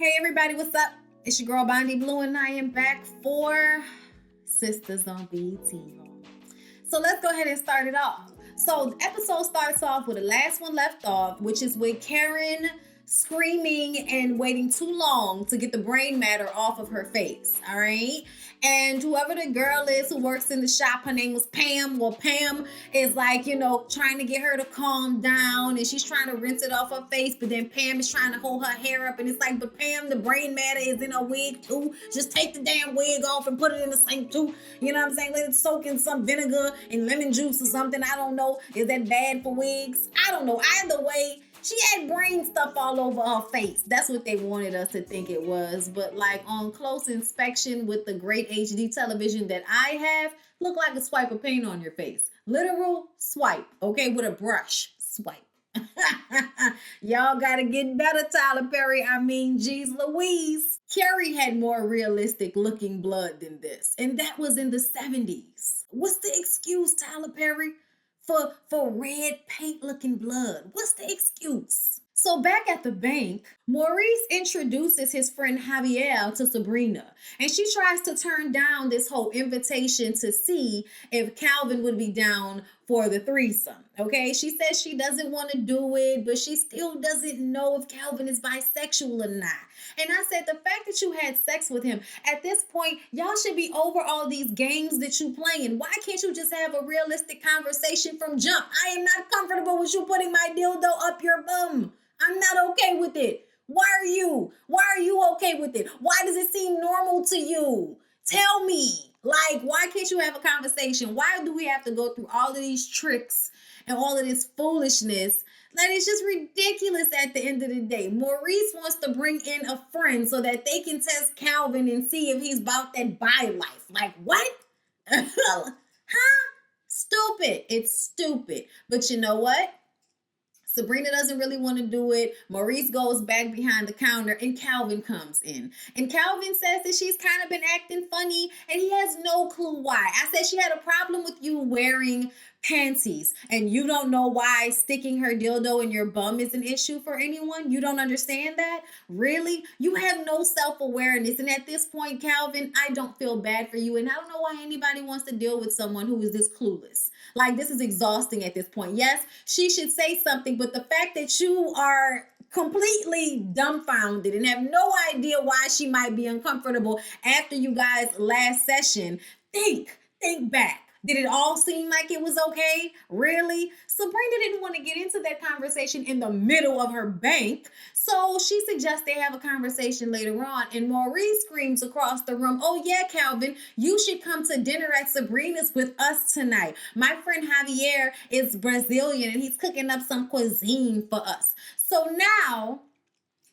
Hey everybody, what's up? It's your girl Bondy Blue and I am back for Sistas on BET. So let's go ahead and start it off. So the episode starts off with the last one left off, which is with Karen screaming and waiting too long to get the brain matter off of her face. All right. And whoever the girl is who works in the shop, her name was Pam. Well, Pam is like, trying to get her to calm down and she's trying to rinse it off her face. But then Pam is trying to hold her hair up and it's like, but Pam, the brain matter is in her wig too. Just take the damn wig off and put it in the sink too. You know what I'm saying? Let it soak in some vinegar and lemon juice or something. I don't know. Is that bad for wigs? I don't know. Either way, she had brain stuff all over her face. That's what they wanted us to think it was. But like on close inspection with the great HD television that I have, look like a swipe of paint on your face. Literal swipe, okay, with a brush swipe. Y'all gotta get better, Tyler Perry. Geez Louise. Carrie had more realistic looking blood than this. And that was in the 70s. What's the excuse, Tyler Perry? For red paint looking blood. What's the excuse? So back at the bank, Maurice introduces his friend Javier to Sabrina, and she tries to turn down this whole invitation to see if Calvin would be down for the threesome. Okay, she says she doesn't want to do it, but she still doesn't know if Calvin is bisexual or not. And I said, the fact that you had sex with him, at this point, y'all should be over all these games that you playing. Why can't you just have a realistic conversation from jump? I am not comfortable with you putting my dildo up your bum. I'm not okay with it. Why are you? Why are you okay with it? Why does it seem normal to you? Tell me. Like, why can't you have a conversation? Why do we have to go through all of these tricks and all of this foolishness? That is just ridiculous at the end of the day. Maurice wants to bring in a friend so that they can test Calvin and see if he's about that bi life. Like, what? Huh? Stupid. It's stupid. But you know what? Sabrina doesn't really want to do it. Maurice goes back behind the counter and Calvin comes in. And Calvin says that she's kind of been acting funny and he has no clue why. I said she had a problem with you wearing panties and you don't know why sticking her dildo in your bum is an issue for anyone. You don't understand that? Really? You have no self-awareness. And at this point, Calvin, I don't feel bad for you. And I don't know why anybody wants to deal with someone who is this clueless. Like, this is exhausting at this point. Yes, she should say something, but the fact that you are completely dumbfounded and have no idea why she might be uncomfortable after you guys' last session, think back. Did it all seem like it was okay? Really? Sabrina didn't want to get into that conversation in the middle of her bank, so she suggests they have a conversation later on, and Maurice screams across the room, oh yeah, Calvin, you should come to dinner at Sabrina's with us tonight. My friend Javier is Brazilian, and he's cooking up some cuisine for us. So now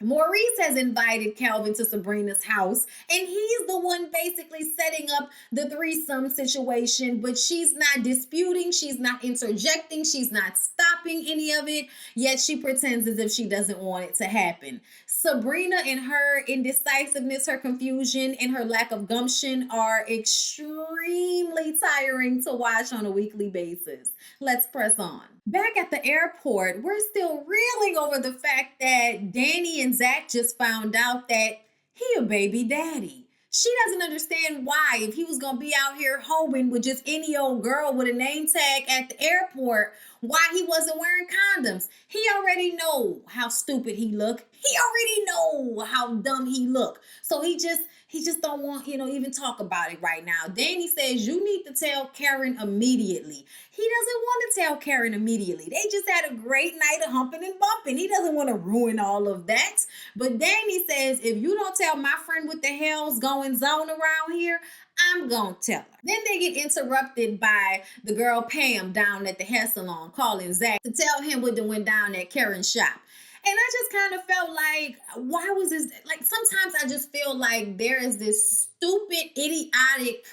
Maurice has invited Calvin to Sabrina's house, and he's the one basically setting up the threesome situation, but she's not disputing, she's not interjecting, she's not stopping any of it, yet she pretends as if she doesn't want it to happen. Sabrina and her indecisiveness, her confusion, and her lack of gumption are extremely tiring to watch on a weekly basis. Let's press on. Back at the airport, we're still reeling over the fact that Danny and Zach just found out that he a baby daddy. She doesn't understand why, if he was going to be out here hoeing with just any old girl with a name tag at the airport, why he wasn't wearing condoms. He already know how stupid he look. He already know how dumb he look. So he just don't want, even talk about it right now. Danny says, you need to tell Karen immediately. He doesn't want to tell Karen immediately. They just had a great night of humping and bumping. He doesn't want to ruin all of that. But Danny says, if you don't tell my friend what the hell's going on around here, I'm going to tell her. Then they get interrupted by the girl Pam down at the hair salon calling Zach to tell him what went down at Karen's shop. And I just kind of felt like, why was this? Like, sometimes I just feel like there is this stupid, idiotic,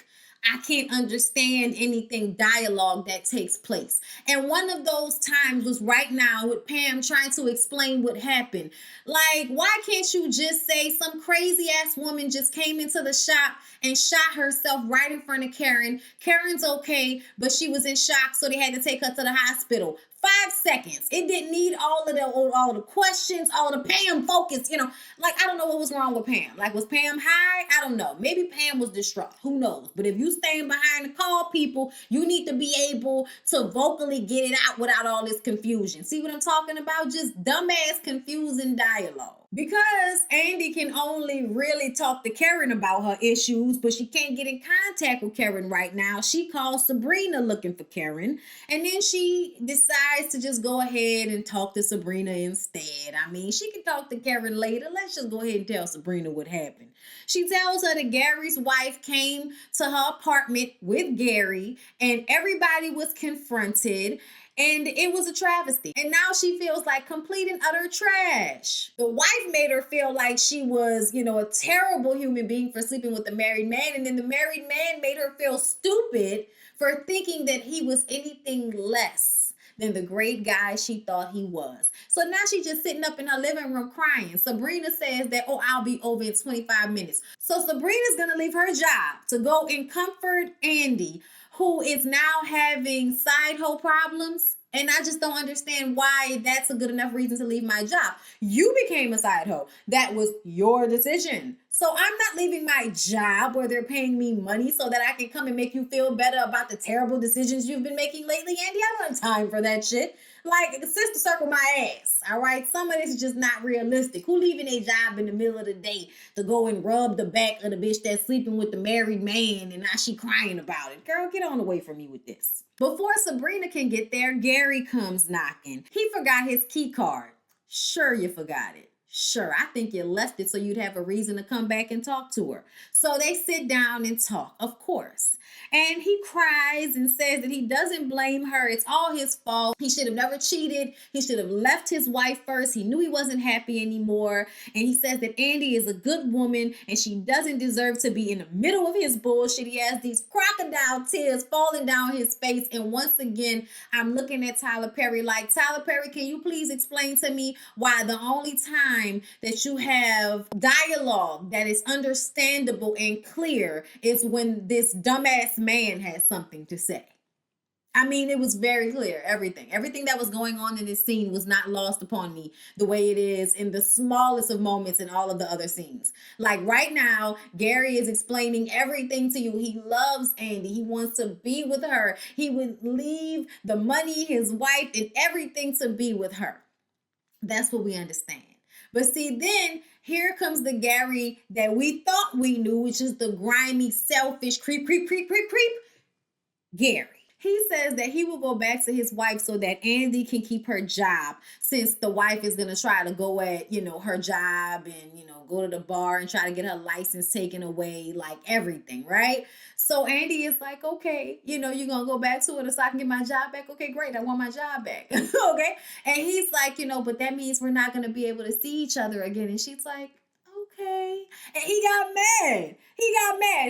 I can't understand anything dialogue that takes place. And one of those times was right now with Pam trying to explain what happened. Like, why can't you just say some crazy ass woman just came into the shop and shot herself right in front of Karen? Karen's okay, but she was in shock, so they had to take her to the hospital. 5 seconds. It didn't need all the questions, all the Pam focus, Like, I don't know what was wrong with Pam. Like, was Pam high? I don't know. Maybe Pam was distraught. Who knows? But if you stand behind the call, people, you need to be able to vocally get it out without all this confusion. See what I'm talking about? Just dumbass, confusing dialogue. Because Andy can only really talk to Karen about her issues, but she can't get in contact with Karen right now. She calls Sabrina looking for Karen, and then she decides to just go ahead and talk to Sabrina instead. I mean, she can talk to Karen later. Let's just go ahead and tell Sabrina what happened. She tells her that Gary's wife came to her apartment with Gary, and everybody was confronted. And it was a travesty. And now she feels like complete and utter trash. The wife made her feel like she was, a terrible human being for sleeping with a married man. And then the married man made her feel stupid for thinking that he was anything less than the great guy she thought he was. So now she's just sitting up in her living room crying. Sabrina says that, I'll be over in 25 minutes. So Sabrina's going to leave her job to go and comfort Andy, who is now having side hoe problems. And I just don't understand why that's a good enough reason to leave my job. You became a side hoe. That was your decision. So I'm not leaving my job where they're paying me money so that I can come and make you feel better about the terrible decisions you've been making lately, Andy. I don't have time for that shit. Like, sister, circle my ass, all right? Some of this is just not realistic. Who leaving a job in the middle of the day to go and rub the back of the bitch that's sleeping with the married man and now she crying about it? Girl, get on away from me with this. Before Sabrina can get there, Gary comes knocking. He forgot his key card. Sure, you forgot it. Sure, I think you left it so you'd have a reason to come back and talk to her. So they sit down and talk, of course. And he cries and says that he doesn't blame her. It's all his fault. He should have never cheated. He should have left his wife first. He knew he wasn't happy anymore. And he says that Andy is a good woman and she doesn't deserve to be in the middle of his bullshit. He has these crocodile tears falling down his face. And once again, I'm looking at Tyler Perry like, Tyler Perry, can you please explain to me why the only time that you have dialogue that is understandable and clear is when this dumbass man has something to say? I mean, it was very clear. Everything that was going on in this scene was not lost upon me the way it is in the smallest of moments in all of the other scenes. Like right now, Gary is explaining everything to you. He loves Andy. He wants to be with her. He would leave the money, his wife, and everything to be with her. That's what we understand. But see, then here comes the Gary that we thought we knew, which is the grimy, selfish, creep, Gary. He says that he will go back to his wife so that Andy can keep her job, since the wife is going to try to go at, her job and, go to the bar and try to get her license taken away, like everything, right? So Andy is like, okay, you're going to go back to it so I can get my job back. Okay, great. I want my job back. Okay. And he's like, but that means we're not going to be able to see each other again. And she's like, okay. And he got mad.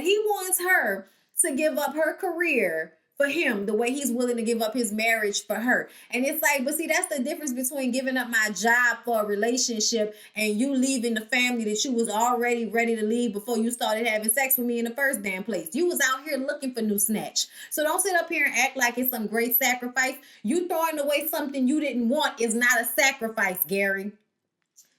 He wants her to give up her career for him the way he's willing to give up his marriage for her. And it's like, but see, that's the difference between giving up my job for a relationship and you leaving the family that you was already ready to leave before you started having sex with me in the first damn place. You was out here looking for new snatch. So don't sit up here and act like it's some great sacrifice. You throwing away something you didn't want is not a sacrifice, Gary.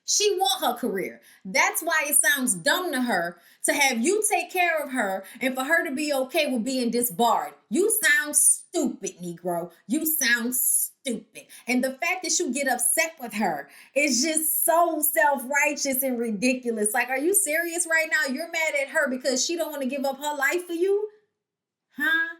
She want her career. That's why it sounds dumb to her to have you take care of her and for her to be okay with being disbarred. You sound stupid, Negro. You sound stupid. And the fact that you get upset with her is just so self-righteous and ridiculous. Like, are you serious right now? You're mad at her because she don't want to give up her life for you? Huh?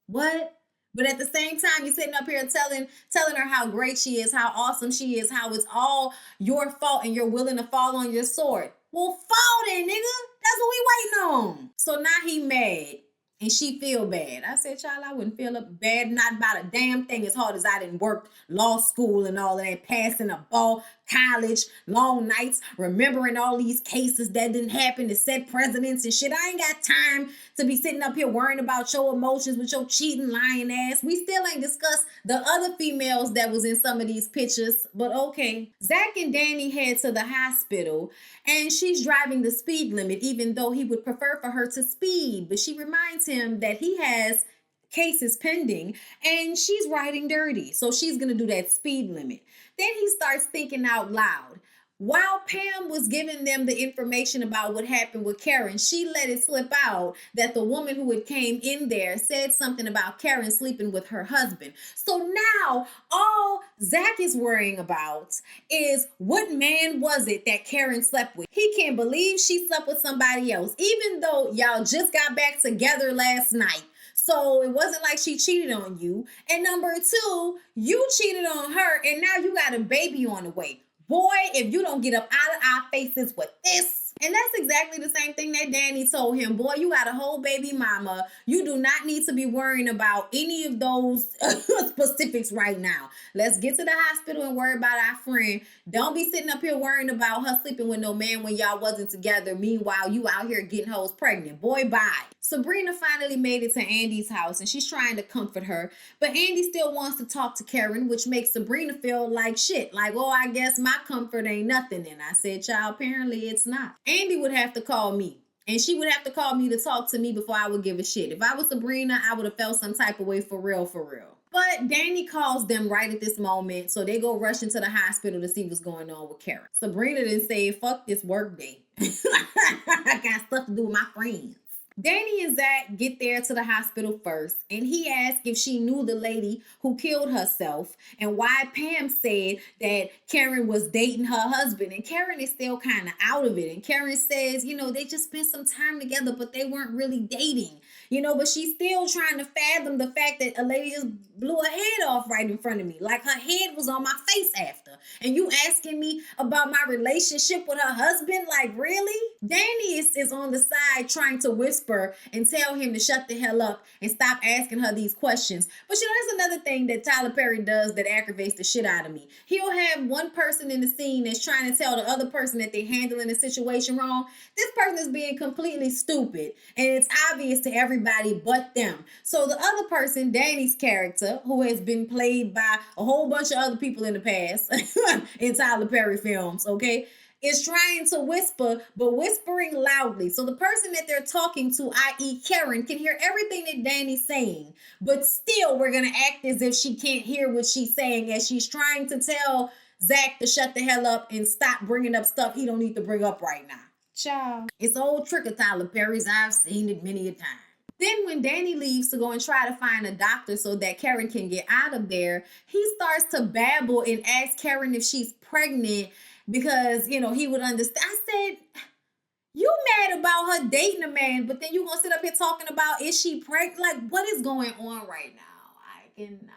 What? But at the same time, you're sitting up here telling her how great she is, how awesome she is, how it's all your fault and you're willing to fall on your sword. Well, fall then, nigga. That's what we waiting on. So now he mad and she feel bad. I said, child, I wouldn't feel bad, not about a damn thing, as hard as I didn't work law school and all of that, passing a ball, college, long nights, remembering all these cases that didn't happen to set presidents and shit. I ain't got time to be sitting up here worrying about your emotions with your cheating, lying ass. We still ain't discussed the other females that was in some of these pictures, but okay. Zach and Danny head to the hospital and she's driving the speed limit, even though he would prefer for her to speed. But she reminds him that he has case is pending and she's riding dirty. So she's going to do that speed limit. Then he starts thinking out loud. While Pam was giving them the information about what happened with Karen, she let it slip out that the woman who had came in there said something about Karen sleeping with her husband. So now all Zach is worrying about is what man was it that Karen slept with? He can't believe she slept with somebody else, even though y'all just got back together last night. So it wasn't like she cheated on you. And number two, you cheated on her and now you got a baby on the way. Boy, if you don't get up out of our faces with this. And that's exactly the same thing that Danny told him. Boy, you got a whole baby mama. You do not need to be worrying about any of those specifics right now. Let's get to the hospital and worry about our friend. Don't be sitting up here worrying about her sleeping with no man when y'all wasn't together. Meanwhile, you out here getting hoes pregnant. Boy, bye. Sabrina finally made it to Andy's house and she's trying to comfort her. But Andy still wants to talk to Karen, which makes Sabrina feel like shit. Like, oh, I guess my comfort ain't nothing. And I said, child, apparently it's not. Andy would have to call me. And she would have to call me to talk to me before I would give a shit. If I was Sabrina, I would have felt some type of way for real, for real. But Danny calls them right at this moment, so they go rushing to the hospital to see what's going on with Karen. Sabrina didn't say, fuck this work day. I got stuff to do with my friends. Danny and Zach get there to the hospital first, and he asked if she knew the lady who killed herself and why Pam said that Karen was dating her husband. And Karen is still kind of out of it. And Karen says, you know, they just spent some time together, but they weren't really dating. You know, but she's still trying to fathom the fact that a lady just blew her head off right in front of me. Like her head was on my face after. And you asking me about my relationship with her husband? Like, really? Danny is on the side trying to whisper and tell him to shut the hell up and stop asking her these questions. But you know, that's another thing that Tyler Perry does that aggravates the shit out of me. He'll have one person in the scene that's trying to tell the other person that they're handling the situation wrong. This person is being completely stupid. And it's obvious to everybody but them. So the other person, Danny's character, who has been played by a whole bunch of other people in the past in Tyler Perry films, okay, is trying to whisper, but whispering loudly. So the person that they're talking to, i.e. Karen, can hear everything that Danny's saying, but still we're going to act as if she can't hear what she's saying as she's trying to tell Zach to shut the hell up and stop bringing up stuff he don't need to bring up right now. Ciao. It's an old trick of Tyler Perry's. I've seen it many a time. Then when Danny leaves to go and try to find a doctor so that Karen can get out of there, he starts to babble and ask Karen if she's pregnant because, you know, he would understand. I said, you mad about her dating a man, but then you gonna sit up here talking about is she pregnant? Like, what is going on right now? I cannot.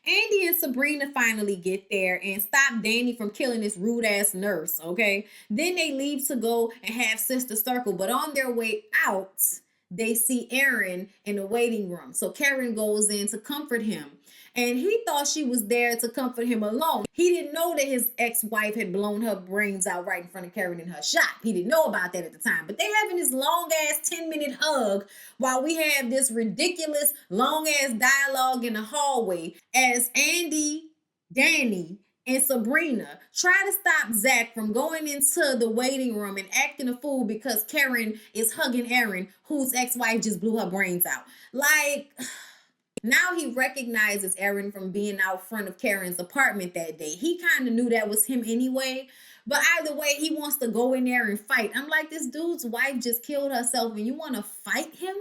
Andy and Sabrina finally get there and stop Danny from killing this rude ass nurse, okay? Then they leave to go and have Sister Circle, but on their way out, they see Aaron in the waiting room. So Karen goes in to comfort him. And he thought she was there to comfort him alone. He didn't know that his ex-wife had blown her brains out right in front of Karen in her shop. He didn't know about that at the time. But they having this long-ass 10-minute hug while we have this ridiculous long-ass dialogue in the hallway as Andy, Danny, and Sabrina try to stop Zach from going into the waiting room and acting a fool because Karen is hugging Aaron, whose ex-wife just blew her brains out. Like, now he recognizes Aaron from being out front of Karen's apartment that day. He kind of knew that was him anyway. But either way, he wants to go in there and fight. I'm like, this dude's wife just killed herself and you want to fight him?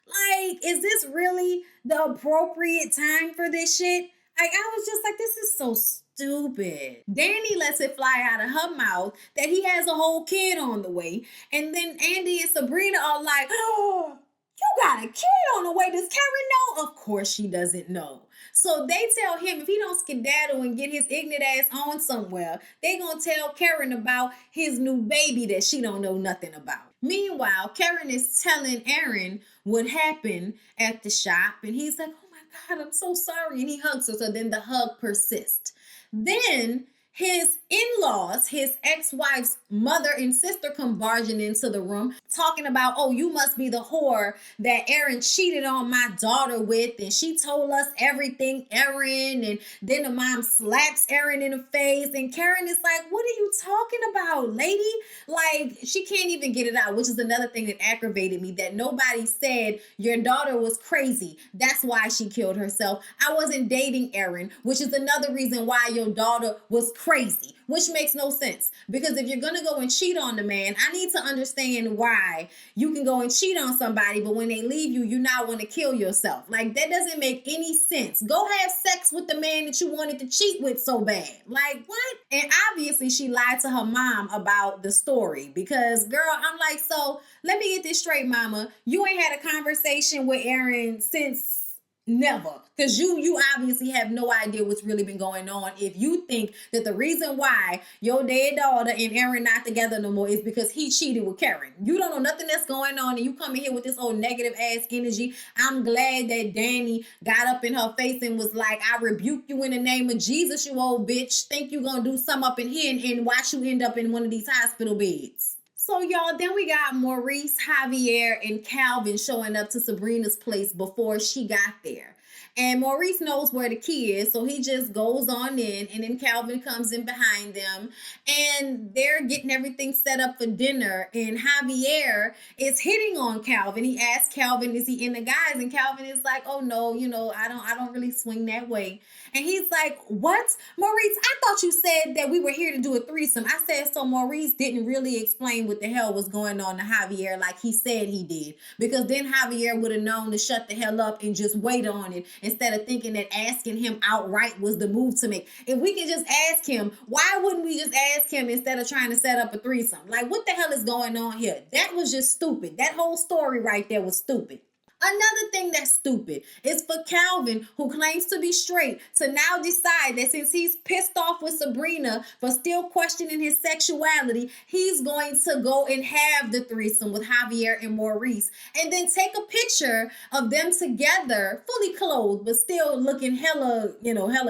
Like, is this really the appropriate time for this shit? Like, I was just like, this is so stupid. Danny lets it fly out of her mouth that he has a whole kid on the way. And then Andy and Sabrina are like, oh, you got a kid on the way. Does Karen know? Of course she doesn't know. So they tell him if he don't skedaddle and get his ignorant ass on somewhere, they gonna tell Karen about his new baby that she don't know nothing about. Meanwhile, Karen is telling Aaron what happened at the shop. And he's like, oh my God, I'm so sorry. And he hugs her. So then the hug persists. Then his in-laws, his ex-wife's mother and sister come barging into the room talking about, oh, you must be the whore that Aaron cheated on my daughter with, and she told us everything, Aaron. And then the mom slaps Aaron in the face, and Karen is like, what are you talking about, lady? Like, she can't even get it out, which is another thing that aggravated me, that nobody said your daughter was crazy. That's why she killed herself. I wasn't dating Aaron, which is another reason why your daughter was crazy, which makes no sense. Because if you're going to go and cheat on the man, I need to understand why you can go and cheat on somebody, but when they leave you, you now want to kill yourself. Like, that doesn't make any sense. Go have sex with the man that you wanted to cheat with so bad. Like, what? And obviously she lied to her mom about the story, because, girl, I'm like, so let me get this straight, mama. You ain't had a conversation with Aaron since never, because you obviously have no idea what's really been going on if you think that the reason why your dead daughter and Aaron not together no more is because he cheated with Karen. You don't know nothing that's going on, and you come in here with this old negative ass energy. I'm glad that Danny got up in her face and was like, I rebuke you in the name of Jesus, you old bitch. Think you gonna do something up in here and watch you end up in one of these hospital beds. So, y'all, then we got Maurice, Javier, and Calvin showing up to Sabrina's place before she got there. And Maurice knows where the key is, so he just goes on in, and then Calvin comes in behind them, and they're getting everything set up for dinner, and Javier is hitting on Calvin. He asks Calvin, is he into guys? And Calvin is like, oh, no, I don't really swing that way. And he's like, what? Maurice, I thought you said that we were here to do a threesome. I said, so Maurice didn't really explain what the hell was going on to Javier like he said he did. Because then Javier would have known to shut the hell up and just wait on it, instead of thinking that asking him outright was the move to make. If we could just ask him, why wouldn't we just ask him instead of trying to set up a threesome? Like, what the hell is going on here? That was just stupid. That whole story right there was stupid. Another thing that's stupid is for Calvin, who claims to be straight, to now decide that since he's pissed off with Sabrina for still questioning his sexuality, he's going to go and have the threesome with Javier and Maurice, and then take a picture of them together, fully clothed, but still looking hella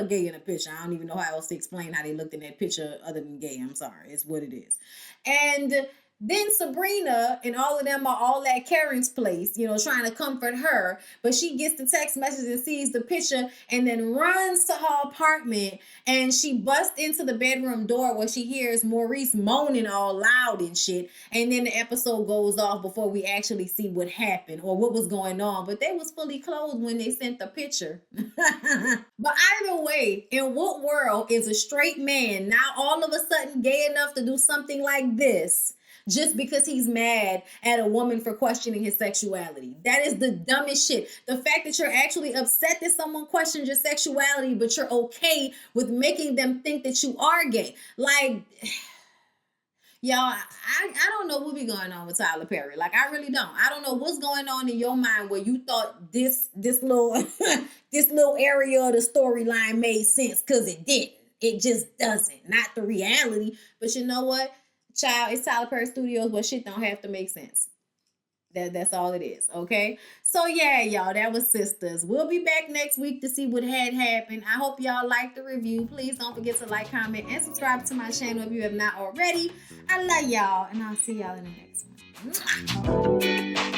gay in a picture. I don't even know how else to explain how they looked in that picture other than gay. I'm sorry. It's what it is. And then Sabrina and all of them are all at Karen's place, trying to comfort her. But she gets the text message and sees the picture, and then runs to her apartment, and she busts into the bedroom door where she hears Maurice moaning all loud and shit. And then the episode goes off before we actually see what happened or what was going on. But they was fully clothed when they sent the picture. But either way, in what world is a straight man now all of a sudden gay enough to do something like this? Just because he's mad at a woman for questioning his sexuality. That is the dumbest shit. The fact that you're actually upset that someone questions your sexuality, but you're okay with making them think that you are gay. Like, y'all, I don't know what be going on with Tyler Perry. Like, I really don't. I don't know what's going on in your mind where you thought this little this little area of the storyline made sense, because it didn't. It just doesn't. Not the reality. But you know what? Child, it's Tyler Perry Studios, but shit don't have to make sense. That's all it is, okay? So yeah, y'all, that was Sistas. We'll be back next week to see what had happened. I hope y'all liked the review. Please don't forget to like, comment, and subscribe to my channel if you have not already. I love y'all, and I'll see y'all in the next one.